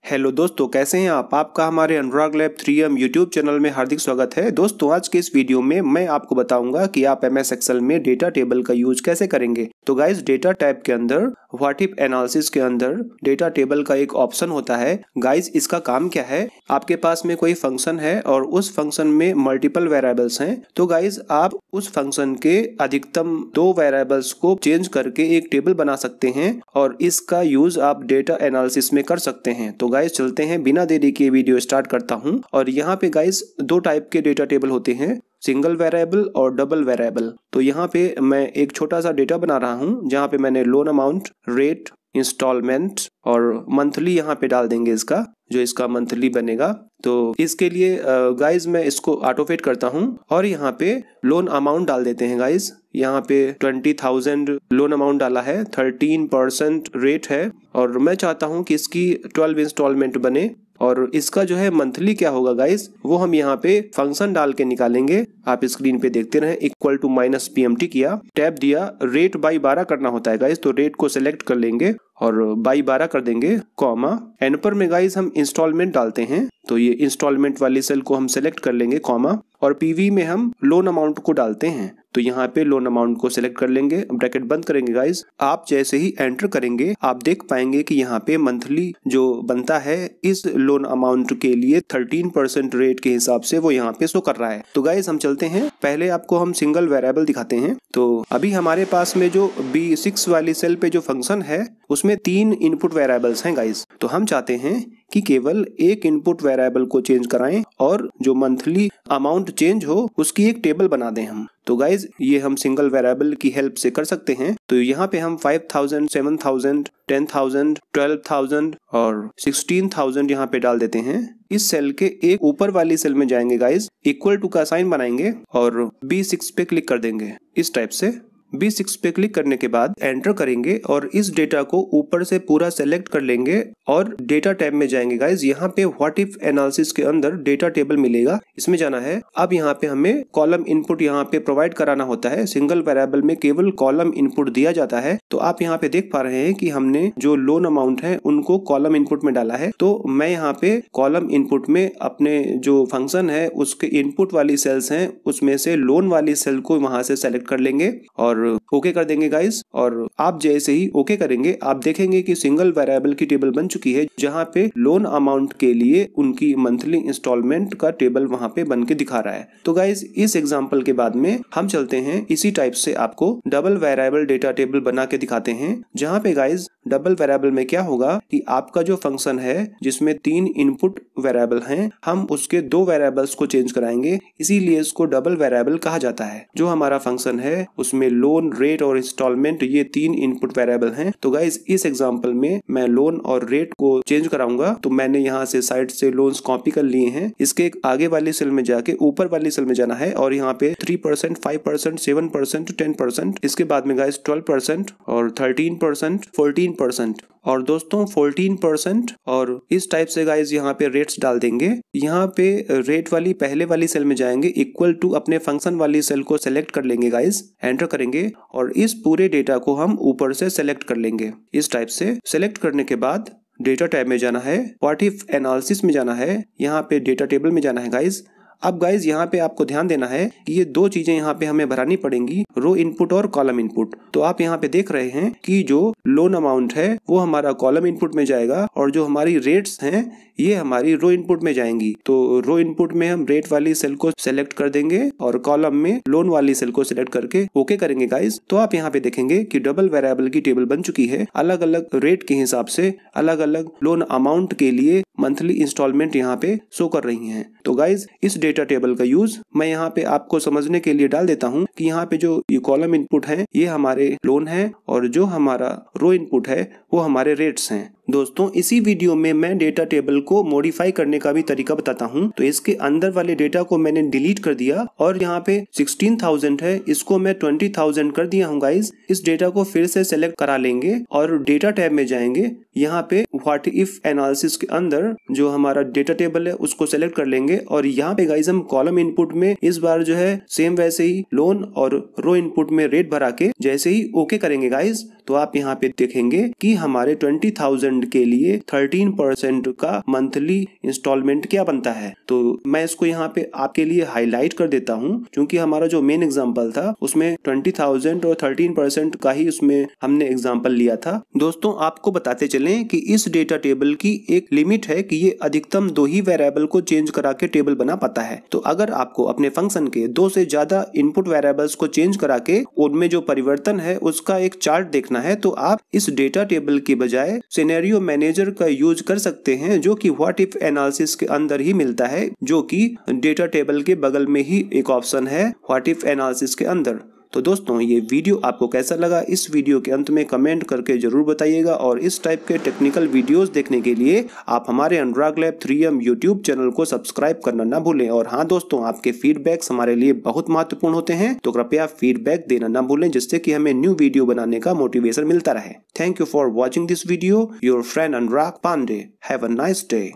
Hello दोस्तों, कैसे हैं आप? आपका हमारे अनुराग लैब 3M यूट्यूब चैनल में हार्दिक स्वागत है। दोस्तों, आज के इस वीडियो में मैं आपको बताऊंगा कि आप MS एक्सेल में डेटा टेबल का यूज कैसे करेंगे। तो गाइस, डेटा टाइप के अंदर व्हाट इफ एनालिसिस के अंदर डेटा टेबल का एक ऑप्शन होता है। गाइस, इसका काम क्या है? आपके पास में कोई फंक्शन है और उस फंक्शन में मल्टीपल वेरिएबल्स हैं। तो गाइस, आप उस फंक्शन के अधिकतम 2 वेरिएबल्स को चेंज करके एक टेबल बना सकते हैं और इसका यूज आप डेटा एनालिसिस में कर सकते हैं। तो गाइस, चलते हैं, बिना देरी के वीडियो स्टार्ट करता हूं। और यहाँ पे गाइस 2 टाइप के डेटा टेबल होते हैं, सिंगल वेरिएबल और डबल वेरिएबल। तो यहाँ पे मैं एक छोटा सा डेटा बना रहा हूँ जहाँ पे मैंने लोन अमाउंट, रेट, इंस्टॉलमेंट और मंथली यहाँ पे डाल देंगे इसका, जो इसका मंथली बनेगा। तो इसके लिए गाइस मैं इसको ऑटोफिट करता हूँ और यहाँ पे लोन अमाउंट डाल देते हैं। गाइस, यहाँ पे 20,000 लोन अमाउंट डाला है, 13% रेट है और मैं चाहता हूँ कि इसकी 12 इंस्टॉलमेंट बने। और इसका जो है मंथली क्या होगा गाइस, वो हम यहाँ पे फंक्शन डाल के निकालेंगे। आप स्क्रीन पे देखते रहे, इक्वल टू -PMT किया, टैब दिया, रेट बाई 12 करना होता है गाइस। तो रेट को सिलेक्ट कर लेंगे और बाई 12 कर देंगे, कॉमा एनपर में गाइस हम इंस्टॉलमेंट डालते हैं। तो ये इंस्टॉलमेंट वाली सेल को हम सेलेक्ट कर लेंगे, कॉमा, और पीवी में हम लोन अमाउंट को डालते हैं। तो यहाँ पे लोन अमाउंट को सिलेक्ट कर लेंगे, ब्रैकेट बंद करेंगे गाइस। आप जैसे ही एंटर करेंगे आप देख पाएंगे कि यहाँ पे मंथली जो बनता है इस लोन अमाउंट के लिए 13% रेट के हिसाब से वो यहाँ पे शो कर रहा है। तो गाइस, हम चलते हैं, पहले आपको हम सिंगल वेरिएबल दिखाते हैं। तो अभी हमारे पास में जो B6 वाली सेल पे जो फंक्शन है उसमें 3 इनपुट वेरिएबल्स हैं गाइस। तो हम चाहते हैं कि केवल एक इनपुट वेरिएबल को चेंज कराएं और जो मंथली अमाउंट चेंज हो उसकी एक टेबल बना दें हम। तो गाइज, ये हम सिंगल वेरिएबल की हेल्प से कर सकते हैं। तो यहाँ पे हम 5,000, 7,000, 10,000, 12,000 और 16,000 यहाँ पे डाल देते हैं। इस सेल के एक ऊपर वाली सेल में जाएंगे गाइज, इक्वल टू का साइन बनाएंगे और B6 पे क्लिक कर देंगे इस टाइप से। B6 पे क्लिक करने के बाद एंटर करेंगे और इस डेटा को ऊपर से पूरा सेलेक्ट कर लेंगे और डेटा टैब में जाएंगे गाइज। यहाँ पे व्हाट इफ एनालिसिस के अंदर डेटा टेबल मिलेगा, इसमें जाना है। अब यहाँ पे हमें कॉलम इनपुट यहाँ पे प्रोवाइड कराना होता है। सिंगल वेरिएबल में केवल कॉलम इनपुट दिया जाता है। तो आप यहाँ पे देख पा रहे हैं कि हमने जो लोन अमाउंट है उनको कॉलम इनपुट में डाला है। तो मैं यहाँ पे कॉलम इनपुट में अपने जो फंक्शन है उसके इनपुट वाली सेल्स हैं उसमें से लोन वाली सेल को वहां से सेलेक्ट कर लेंगे और ओके कर देंगे गाइस। और आप जैसे ही ओके करेंगे आप देखेंगे कि सिंगल वेरिएबल की टेबल बन चुकी है जहां पे लोन अमाउंट के लिए उनकी मंथली इंस्टॉलमेंट का टेबल वहां पे बन के दिखा रहा है। तो गाइस, इस एग्जांपल के बाद में हम चलते हैं, इसी टाइप से आपको डबल वेरिएबल डेटा टेबल बना के दिखाते हैं। जहां पे गाइस डबल वेरिएबल में क्या होगा कि आपका जो फंक्शन है जिसमें 3 इनपुट वेरिएबल हैं, हम उसके 2 वेरिएबल्स को चेंज कराएंगे, इसीलिए इसको डबल वेरिएबल कहा जाता है। जो हमारा फंक्शन है उसमें लोन, रेट और इंस्टॉलमेंट ये 3 इनपुट वेरिएबल हैं। तो गाइस, इस एग्जांपल में मैं लोन और रेट को चेंज कराऊंगा। तो मैंने यहाँ से साइड से लोन्स कॉपी कर लिए हैं। इसके आगे वाली सेल में जाके ऊपर वाली सेल में जाना है और यहाँ पे 3%, 5%, 7%, 10%, इसके बाद में गाइस 12% और 13%, 14% और दोस्तों 14% और इस टाइप से गाइस यहाँ पे रेट्स डाल देंगे। यहाँ पे रेट वाली पहले वाली सेल में जाएंगे, इक्वल टू अपने फंक्शन वाली सेल को सेलेक्ट कर लेंगे गाइस, एंटर करेंगे और इस पूरे डेटा को हम ऊपर से सेलेक्ट कर लेंगे इस टाइप से। सेलेक्ट करने के बाद डेटा टैब में जाना है, व्हाट इफ एनालिसिस में जाना है, यहाँ पे डेटा टेबल में जाना है गाइस। अब गाइज यहाँ पे आपको ध्यान देना है कि ये 2 चीजें यहाँ पे हमें भरानी पड़ेंगी, रो इनपुट और कॉलम इनपुट। तो आप यहाँ पे देख रहे हैं कि जो लोन अमाउंट है वो हमारा कॉलम इनपुट में जाएगा और जो हमारी रेट्स हैं ये हमारी रो इनपुट में जाएंगी। तो रो इनपुट में हम रेट वाली सेल को सिलेक्ट कर देंगे और कॉलम में लोन वाली सेल को सिलेक्ट करके ओके करेंगे गाइज। तो आप यहाँ पे देखेंगे कि डबल वेरिएबल की टेबल बन चुकी है। अलग अलग रेट के हिसाब से अलग अलग लोन अमाउंट के लिए मंथली इंस्टॉलमेंट यहाँ पे शो कर रही हैं। तो गाइज, इस डेटा टेबल का यूज मैं यहाँ पे आपको समझने के लिए डाल देता हूँ कि यहाँ पे जो ये कॉलम इनपुट है ये हमारे लोन है और जो हमारा रो इनपुट है वो हमारे रेट्स हैं। दोस्तों, इसी वीडियो में मैं डेटा टेबल को मॉडिफाई करने का भी तरीका बताता हूँ। तो इसके अंदर वाले डेटा को मैंने डिलीट कर दिया और यहाँ पे 16,000 है, इसको मैं 20,000 कर दिया हूँ गाइज। इस डेटा को फिर से सेलेक्ट करा लेंगे और डेटा टैब में जाएंगे। यहाँ पे व्हाट इफ एनालिसिस के अंदर जो हमारा डेटा टेबल है उसको सेलेक्ट कर लेंगे और यहाँ पे गाइज हम कॉलम इनपुट में इस बार जो है सेम वैसे ही लोन और रो इनपुट में रेट भरा के जैसे ही ओके करेंगे गाइज, तो आप यहाँ पे देखेंगे कि हमारे 20,000 फंड के लिए 13% का मंथली इंस्टॉलमेंट क्या बनता है। तो मैं इसको यहाँ पे आपके लिए हाईलाइट कर देता हूँ, क्योंकि हमारा जो मेन एग्जांपल था उसमें 20,000 और 13% का ही उसमें हमने एग्जांपल लिया था। दोस्तों आपको बताते चलें कि इस डेटा टेबल की एक लिमिट है कि ये अधिकतम 2 ही वेरिएबल को चेंज करा के टेबल बना पाता है। तो अगर आपको अपने फंक्शन के 2 से ज्यादा इनपुट वेरिएबल्स को चेंज करा के उनमें जो परिवर्तन है उसका एक चार्ट देखना है, तो आप इस डेटा टेबल के बजाय सिनेरियो मैनेजर का यूज कर सकते हैं, जो कि व्हाट इफ एनालिसिस के अंदर ही मिलता है, जो कि डेटा टेबल के बगल में ही एक ऑप्शन है व्हाट इफ एनालिसिस के अंदर। तो दोस्तों ये वीडियो आपको कैसा लगा, इस वीडियो के अंत में कमेंट करके जरूर बताइएगा, और इस टाइप के टेक्निकल वीडियोस देखने के लिए आप हमारे अनुराग लैब 3M यूट्यूब चैनल को सब्सक्राइब करना ना भूलें। और हाँ दोस्तों, आपके फीडबैक्स हमारे लिए बहुत महत्वपूर्ण होते हैं, तो कृपया फीडबैक देना ना भूलें, जिससे कि हमें न्यू वीडियो बनाने का मोटिवेशन मिलता रहे। Thank you for watching this video. Your friend Anurag Pandey. Have a nice day.